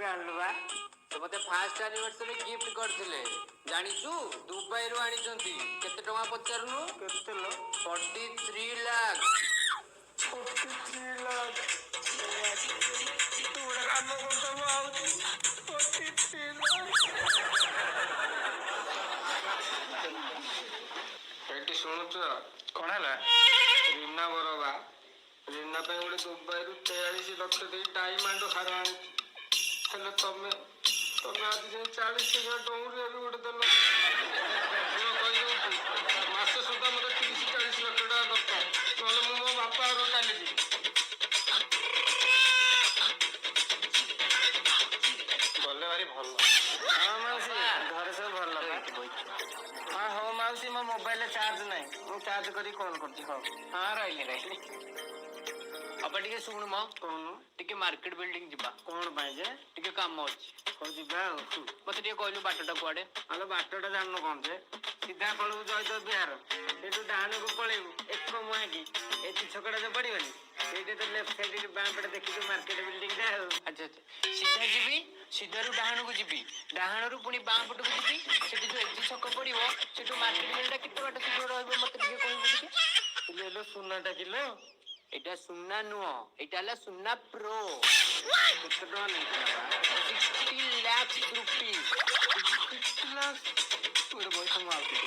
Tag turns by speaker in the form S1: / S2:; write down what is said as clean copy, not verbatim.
S1: केबे आनलु बा
S2: तो मते फास्ट एनिवर्सरी गिफ्ट करथिले जानिचु दुबई रो आनी चंती केते टका पचारनु
S1: केते लो
S2: 43 लाख
S1: 43 लाख तू बड़ा काम करता हूं आउची 43 लाख
S3: एटी सुनुच कौन है रीना बरबा रीना पे गोटे दुबई रु 43 लक्ष दे डायमंड हार आनी हेले तमे तमे आज जे 40 हजार डोंगरी भी गोटे देलो मास सुधा मत 30-40 लक्ष टाका दरकार नहले मु मो बापा रो काली जी गले भारी भल
S1: हां माउसी घर से भल हाँ हो माउसी मो मोबाइल चार्ज नहीं मु चार्ज करी कॉल करती हो
S2: हां रहिली अब टिके सुन म
S1: कौन
S2: टिके मार्केट बिल्डिंग जिबा
S1: कौन भाई जे
S2: टिके काम अछि
S1: हो जिबा
S2: मते टिके कहलु बाटटा कुआडे
S1: आलो बाटटा जाननो कौन जे सीधा पळू जयदेव बिहार एटू डाहाण को पळेबू एक मुआकी एती छकड़ा जे पड़िबनी एटे तो लेफ्ट साइड रे बां पटे देखि जो मार्केट बिल्डिंग दा
S2: अच्छा अच्छा सीधा जीबी सीधा रु डाहाण को जीबी डाहाण रु पुनी बां पट को जीबी सेठी जो एजी छक पड़िबो सेठू मार्केट बिल्डिंग किते बाट सीधो रहबो मते टिके कहबू टिके
S1: लेलो सुनाटा किलो
S2: एटा सुन्ना नुओ एटा हला सुन्ना प्रो
S1: केते टका नहीं किला
S2: 60 लाख रुपीस
S1: 60 लाख मेरे भाई संभाल के